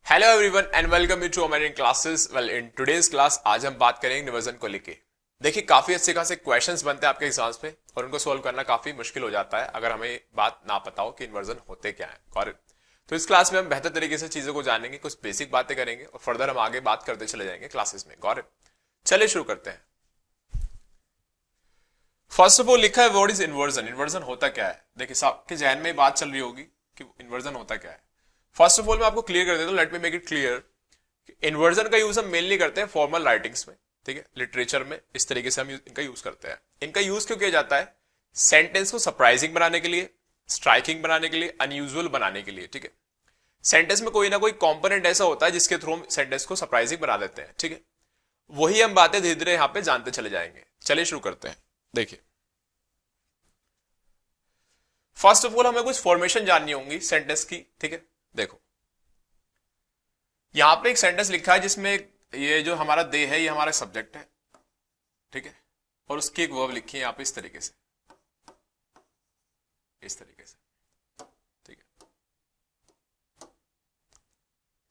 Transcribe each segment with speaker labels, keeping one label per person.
Speaker 1: Hello everyone and welcome to American classes. Well in today's class आज हम बात करेंगे इन्वर्जन को लेके। देखिए काफी अच्छे खासे क्वेश्चंस बनते हैं आपके एग्जाम्स में और उनको सोल्व करना काफी मुश्किल हो जाता है अगर हमें बात ना पता हो कि इन्वर्जन होते क्या है। और तो इस क्लास में हम बेहतर तरीके से चीजों को जानेंगे, कुछ बेसिक बातें करेंगे और फर्दर हम आगे बात करते चले जाएंगे क्लासेस में। गौरव चलिए शुरू करते हैं। फर्स्ट ऑफ ऑल लिखा है व्हाट इज इन्वर्जन। इन्वर्जन होता क्या है? देखिए सबके जहन में बात चल रही होगी कि इन्वर्जन होता क्या है। फर्स्ट ऑफ ऑल मैं आपको क्लियर कर देता हूं, let me make it clear. Inversion का यूज हम मेनली करते हैं फॉर्मल राइटिंग्स में, ठीक है, लिटरेचर में इस तरीके से हम इनका यूज करते हैं। इनका यूज क्यों किया जाता है? सेंटेंस को सरप्राइजिंग बनाने के लिए, स्ट्राइकिंग बनाने के लिए, अनयूजुअल बनाने के लिए, ठीक है। सेंटेंस में कोई ना कोई कंपोनेंट ऐसा होता है जिसके थ्रू हम सेंटेंस को सरप्राइजिंग बना देते हैं, ठीक है। वही हम बातें धीरे धीरे यहां पे जानते चले जाएंगे। चलिए शुरू करते हैं। देखिए फर्स्ट ऑफ ऑल हमें कुछ फॉर्मेशन जाननी होंगी सेंटेंस की, ठीक है। देखो यहां पे एक सेंटेंस लिखा है जिसमें ये जो हमारा दे है ये हमारा सब्जेक्ट है, ठीक है, और उसकी एक वर्ब लिखी है यहां पे इस तरीके से, इस तरीके से, ठीक है,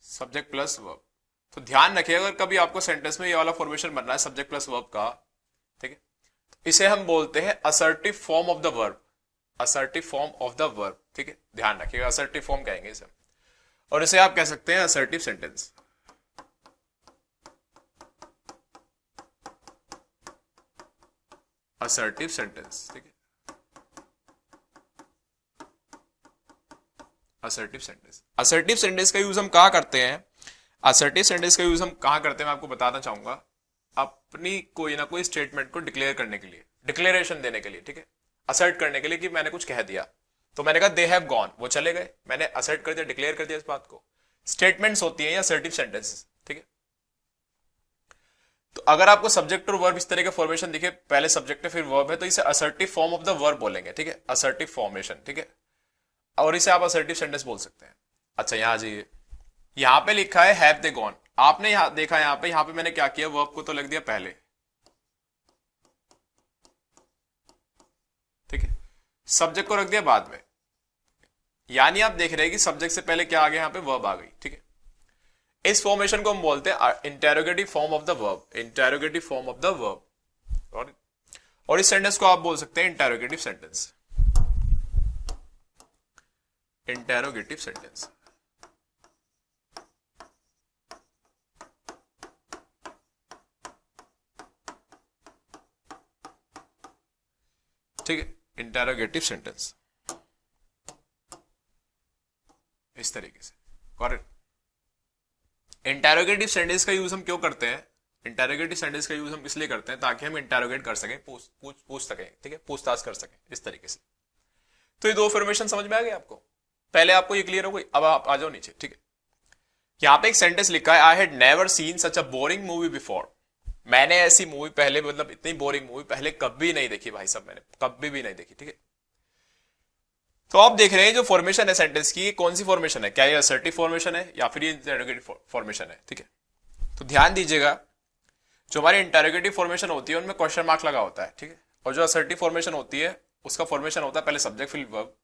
Speaker 1: सब्जेक्ट प्लस वर्ब। तो ध्यान रखिएगा अगर कभी आपको सेंटेंस में ये वाला फॉर्मेशन बनना है सब्जेक्ट प्लस वर्ब का, ठीक है, तो इसे हम बोलते हैं assertive form of the verb. Assertive form of the verb, ठीक है, ध्यान रखिएगा असर्टिव फॉर्म कहेंगे इसे। और इसे आप कह सकते हैं असर्टिव सेंटेंस। असर्टिव सेंटेंस, ठीक है, असर्टिव सेंटेंस। असर्टिव सेंटेंस का यूज हम कहां करते हैं? असर्टिव सेंटेंस का यूज हम कहां करते हैं मैं आपको बताना चाहूंगा। अपनी कोई ना कोई स्टेटमेंट को डिक्लेयर करने के लिए, डिक्लेरेशन देने के लिए, ठीक है, असर्ट करने के लिए कि मैंने कुछ कह दिया। तो मैंने कहा दे हैव गॉन, वो चले गए, मैंने असर्ट कर दिया, डिक्लेयर कर दिया इस बात को। स्टेटमेंट्स होती हैं या असर्टिव सेंटेंसेस, ठीक है। तो अगर आपको सब्जेक्ट और वर्ब इस तरह के फॉर्मेशन दिखे, पहले सब्जेक्ट है फिर वर्ब है, तो इसे assertive form of the verb बोलेंगे, ठीक है, असर्टिव फॉर्मेशन, ठीक है, और इसे आप असर्टिव सेंटेंस बोल सकते हैं। अच्छा यहां जाइए, यहां पे लिखा है हैव दे गॉन। आपने यहां देखा, यहां पे मैंने क्या किया, वर्ब को तो लिख दिया पहले, ठीक है, सब्जेक्ट को रख दिया बाद में। यानी आप देख रहे हैं कि सब्जेक्ट से पहले क्या आ गया, यहां पे वर्ब आ गई, ठीक है। इस फॉर्मेशन को हम बोलते हैं interrogative form of the verb, interrogative form of the verb. और इस सेंटेंस को आप बोल सकते हैं इंटेरोगेटिव सेंटेंस, इंटेरोगेटिव सेंटेंस, ठीक है, इंटेरोगेटिव सेंटेंस इस तरीके से। करेक्ट। इंटेरोगेटिव सेंटेंस का यूज हम क्यों करते हैं? इंटेरोगेटिव सेंटेंस का यूज हम इसलिए करते हैं ताकि हम इंटेरोगेट कर सकें, पूछ सकें, ठीक है, पूछताछ कर सकें इस तरीके से। तो ये दो फॉर्मेशन समझ में आ गए आपको? पहले आपको ये क्लियर हो गई, अब आप आ जाओ नीचे, ठीक है। यहां पे एक सेंटेंस लिखा है I had never seen such a boring movie before. मैंने ऐसी मूवी पहले, मतलब इतनी बोरिंग मूवी पहले कभी नहीं देखी भाई साहब, मैंने कभी भी नहीं देखी, ठीक है। तो आप देख रहे हैं जो फॉर्मेशन है सेंटेंस की, कौन सी फॉर्मेशन है? क्या ये असर्टिव फॉर्मेशन है या फिर ये इंटरोगेटिव फॉर्मेशन है, ठीक है। तो ध्यान दीजिएगा, जो हमारी इंटरोगेटिव फॉर्मेशन होती है उनमें क्वेश्चन मार्क लगा होता है, ठीक है, और जो असर्टिव फॉर्मेशन होती है उसका फॉर्मेशन होता है पहले सब्जेक्ट फिर वर्ब,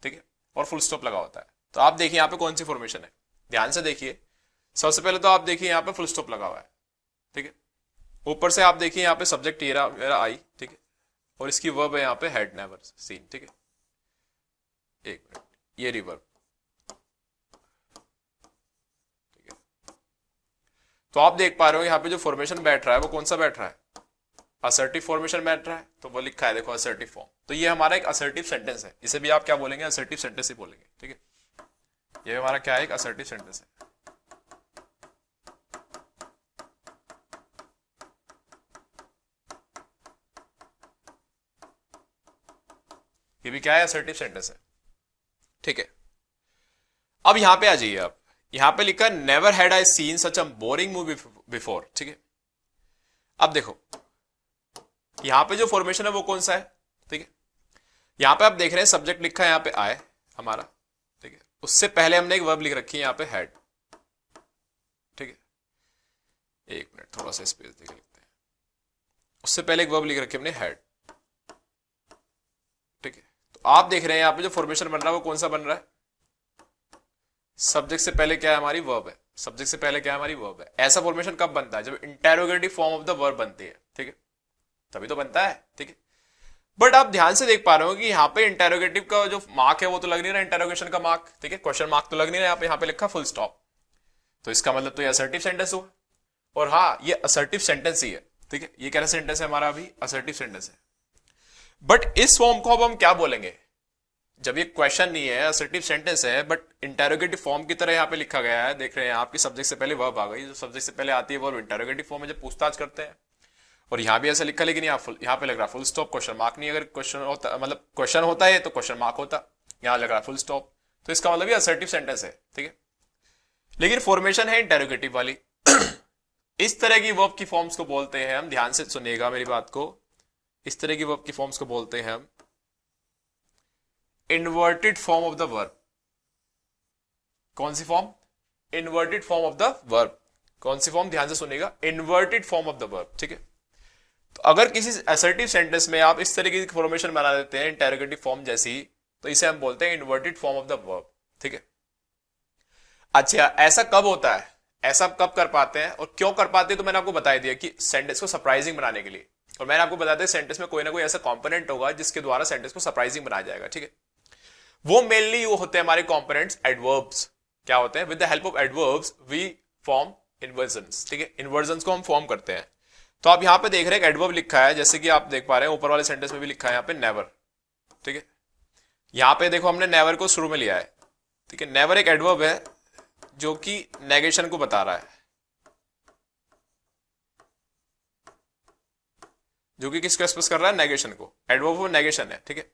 Speaker 1: ठीक है, और फुल स्टॉप लगा होता है। तो आप देखिए यहाँ पे कौन सी फॉर्मेशन है, ध्यान से देखिए। सबसे पहले तो आप देखिए यहाँ पे फुल स्टॉप लगा हुआ है, ठीक है। ऊपर से आप देखिए यहाँ पे सब्जेक्ट मेरा आई, ठीक है, और इसकी वर्ब है यहाँ पे हैड नेवर सीन, ठीक है। एक मिनट, ये रिवर्ब, ठीक है। तो आप देख पा रहे हो यहाँ पे जो फॉर्मेशन बैठ रहा है वो कौन सा बैठ रहा है? असर्टिव फॉर्मेशन बैठ रहा है। तो वो लिखा है देखो असर्टिव फॉर्म। तो ये हमारा एक असर्टिव सेंटेंस है, इसे भी आप क्या बोलेंगे? असर्टिव सेंटेंस ही बोलेंगे, ठीक है। ये हमारा क्या है? एक असर्टिव सेंटेंस है। ये भी क्या है? असर्टिव सेंटेंस है, ठीक है। अब यहां पे आ जाइए आप, यहां पे लिखा never had I seen such a boring movie before, ठीक है। अब देखो यहां पे जो फॉर्मेशन है वो कौन सा है, ठीक है। यहां पे आप देख रहे हैं सब्जेक्ट लिखा है यहाँ पे आए हमारा, ठीक है, उससे पहले हमने एक वर्ब लिख रखी है यहाँ पे हैड, ठीक है। एक मिनट थोड़ा सा स्पेस देख लेते हैं। उससे पहले एक वर्ब लिख रखी है हमने हैड, ठीक है। तो आप देख रहे हैं यहाँ पे जो फॉर्मेशन बन रहा है वो कौन सा बन रहा है? सब्जेक्ट से पहले क्या है? हमारी वर्ब है, सब्जेक्ट से पहले क्या है हमारी वर्ब है। ऐसा फॉर्मेशन कब बनता है? जब interrogative form of the verb बनती है, ठीक है, तभी तो बनता है, ठीक है। बट आप ध्यान से देख पा रहे हो कि यहाँ पे इंटेरोगेटिव का जो मार्क है वो तो लग नहीं रहा, इंटेरोगेशन का मार्क, ठीक है, क्वेश्चन मार्क तो लग नहीं रहा, यहाँ पे लिखा फुल स्टॉप। तो इसका मतलब तो ये असर्टिव सेंटेंस हुआ, और हाँ ये असर्टिव सेंटेंस ही है, ठीक है। ये क्या सेंटेंस है हमारा? अभी असर्टिव सेंटेंस है। बट इस फॉर्म को अब हम क्या बोलेंगे? जब ये क्वेश्चन नहीं है, असर्टिव सेंटेंस है, बट इंटेरोगेटिव फॉर्म की तरह यहाँ पे लिखा गया है, देख रहे हैं आपकी सब्जेक्ट से पहले वर्ब आ गई। जो सब्जेक्ट से पहले आती है वर्ब इंटेरोगेटिव फॉर्म में जब पूछताछ करते हैं, और यहाँ भी ऐसा लिखा, लेकिन यहाँ पे लग रहा फुल स्टॉप, क्वेश्चन मार्क नहीं। अगर क्वेश्चन होता, मतलब क्वेश्चन होता है तो क्वेश्चन मार्क होता, यहाँ लग रहा फुल स्टॉप, तो इसका मतलब ये असर्टिव सेंटेंस है, ठीक है। लेकिन फॉर्मेशन है इंटेरोगेटिव वाली। इस तरह की वर्ब की फॉर्म्स को बोलते हैं हम, ध्यान से सुनिएगा मेरी बात को, इस तरह की वर्ब की फॉर्म्स को बोलते हैं हम inverted form of the verb. कौन सी form? Inverted form of the verb. कौन सी फॉर्म? ध्यान से सुनिएगा, inverted form of the verb, ठीक है। तो अगर किसी असर्टिव सेंटेंस में आप इस तरीके की फॉर्मेशन बना देते हैं इंटेरोगेटिव फॉर्म जैसी, तो इसे हम बोलते हैं inverted form of the verb, ठीक है। अच्छा, ऐसा कब होता है? ऐसा कब कर पाते हैं और क्यों कर पाते हैं? तो मैंने आपको बता दिया कि सेंटेंस को सरप्राइजिंग बनाने के लिए, और मैंने आपको बता दिया सेंटेंस में कोई ना कोई ऐसा कंपोनेंट होगा जिसके द्वारा सेंटेंस को सरप्राइजिंग बनाया जाएगा, ठीक है। वो मेनली वो होते हैं हमारे कंपोनेंट्स एडवर्ब्स। क्या होते हैं? With the help of adverbs we form inversions, ठीक है। इन्वर्जन्स को हम फॉर्म करते हैं। तो आप यहां पे देख रहे हैं एडवर्ब लिखा है, जैसे कि आप देख पा रहे हैं ऊपर वाले सेंटेंस में भी लिखा है यहाँ पे नेवर, ठीक है। यहां पे देखो हमने नेवर को शुरू में लिया है, ठीक है। नेवर एक एडवर्ब है जो कि नेगेशन को बता रहा है, जो कि किसको एक्सप्रेस कर रहा है? नेगेशन को। एडवर्ब वो नेगेशन है, ठीक है।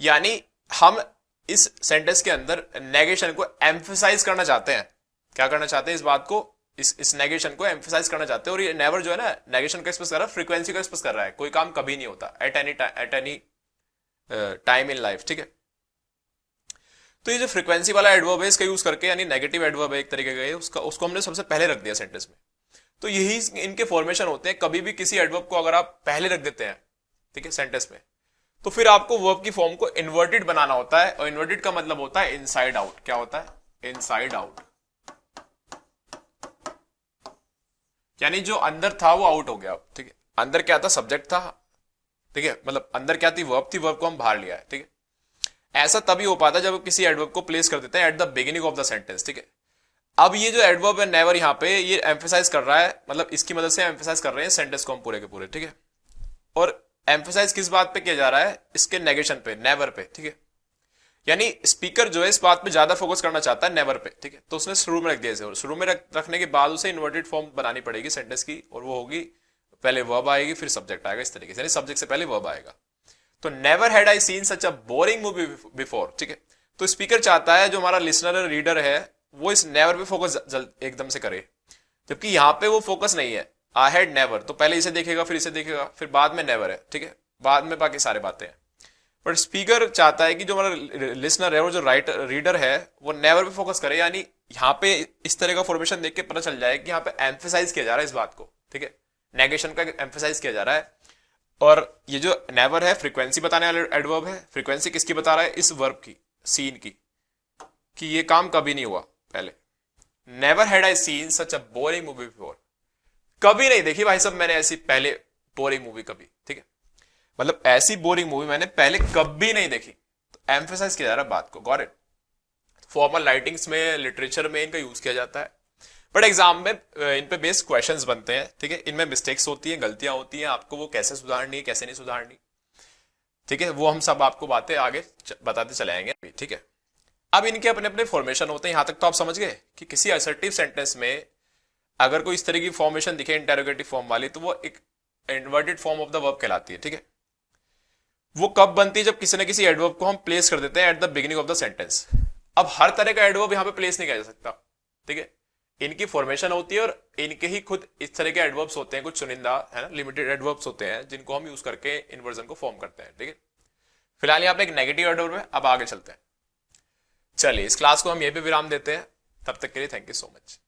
Speaker 1: यानी हम इस सेंटेंस के अंदर नेगेशन को एम्फसाइज करना चाहते हैं। क्या करना चाहते हैं? इस बात को, इस नेगेशन को एम्फसाइज करना चाहते हैं। और ये नेवर जो है ना, नेगेशन को एक्सप्रेस कर रहा है, फ्रीक्वेंसी को एक्सप्रेस कर रहा है। कोई काम कभी नहीं होता at any time in life, ठीक है। तो ये जो फ्रीक्वेंसी वाला एडवर्ब है इसका यूज करके, यानी नेगेटिव एडवर्ब है एक तरीके का, उसको हमने सबसे पहले रख दिया सेंटेंस में। तो यही इनके फॉर्मेशन होते हैं। कभी भी किसी एडवर्ब को अगर आप पहले रख देते हैं, ठीक है, सेंटेंस में, तो फिर आपको वर्ब की फॉर्म को इन्वर्टेड बनाना होता है। और इन्वर्टेड का मतलब होता है इनसाइड आउट। क्या होता है? Inside out. यानी जो अंदर था वो आउट हो गया, ठीक है। अंदर क्या था? सब्जेक्ट था, ठीक है, मतलब अंदर क्या थी? वर्ब थी, वर्ब को हम बाहर लिया है, ठीक है। ऐसा तभी हो पाता है जब किसी एडवर्ब को प्लेस कर देते हैं at the beginning of the sentence, ठीक है। अब ये जो एडवर्ब है नेवर, यहाँ पे ये एम्फसाइज कर रहा है, मतलब इसकी मदद से एम्फसाइज कर रहे हैं सेंटेंस को हम पूरे के पूरे, ठीक है। और एम्फसाइज किस बात पे किया जा रहा है? इसके नेगेशन पे, नेवर पे, ठीक है। यानी स्पीकर जो है इस बात पे ज्यादा फोकस करना चाहता है, नेवर पे, ठीक है। तो उसने शुरू में रख दिया इसे, और शुरू में रखने के बाद उसे इन्वर्टेड फॉर्म बनानी पड़ेगी सेंटेंस की, और वो होगी पहले वर्ब आएगी फिर सब्जेक्ट आएगा, इस तरीके से, यानी सब्जेक्ट से पहले वर्ब आएगा। तो never had I seen such a boring movie before, ठीक है। तो स्पीकर चाहता है जो हमारा लिसनर रीडर है वो इस नेवर पे फोकस एकदम से करे, जबकि यहां पे वो फोकस नहीं है। आई हैड नेवर, तो पहले इसे देखेगा फिर इसे देखेगा फिर बाद में नेवर है, ठीक है, बाद में बाकी सारे बातें हैं। बट स्पीकर चाहता है कि जो हमारा लिसनर है और जो रीडर है वो नेवर पे फोकस करे, यानी यहाँ पे इस तरह का फॉर्मेशन देख के पता चल जाए कि यहाँ पे एम्फेसाइज किया जा रहा है इस बात को, ठीक है, नेगेशन का एम्फेसाइज किया जा रहा है। और ये जो नेवर है फ्रीक्वेंसी बताने वाला एडवर्ब है। फ्रीक्वेंसी किसकी बता रहा है? इस वर्ब की, सीन की, कि ये काम कभी नहीं हुआ पहले। Never had I seen such a boring movie before, कभी नहीं देखी भाई साहब मैंने ऐसी पहले बोरिंग मूवी कभी, ठीक है, मतलब ऐसी बोरिंग मूवी मैंने पहले कभी नहीं देखी। तो एम्फेसाइज किया जा रहा है बात को, गॉट इट। फॉर्मल राइटिंग्स में, लिटरेचर में इनका यूज किया जाता है, बट एग्जाम में इन पे बेस्ड क्वेश्चंस बनते हैं, ठीक है। इनमें मिस्टेक्स होती हैं, गलतियां होती हैं, आपको वो कैसे सुधारनी है कैसे नहीं सुधारनी, ठीक है, वो हम सब आपको बातें आगे बताते चले आएंगे, ठीक है। अब इनके अपने अपने फॉर्मेशन होते हैं। यहां तक तो आप समझ गए कि किसी असर्टिव सेंटेंस में अगर कोई इस तरह की फॉर्मेशन दिखे इंटेरोगेटिव फॉर्म वाली, तो वो एक inverted form of the verb कहलाती है, ठीक है। वो कब बनती है? जब किसी न किसी एडवर्ब को हम प्लेस कर देते हैं at the beginning of the sentence. अब हर तरह का एडवर्ब यहां पे प्लेस नहीं किया जा सकता, ठीक है। इनकी फॉर्मेशन होती है और इनके ही खुद इस तरह के एडवर्ब्स होते हैं, कुछ चुनिंदा है ना, लिमिटेड एडवर्ब्स होते हैं जिनको हम यूज करके इन्वर्जन को फॉर्म करते हैं, ठीक है। फिलहाल यहाँ पे एक नेगेटिव एडवर्ब है। अब आगे चलते हैं। चलिए इस क्लास को हम यहीं पे विराम देते हैं। तब तक के लिए थैंक यू सो मच।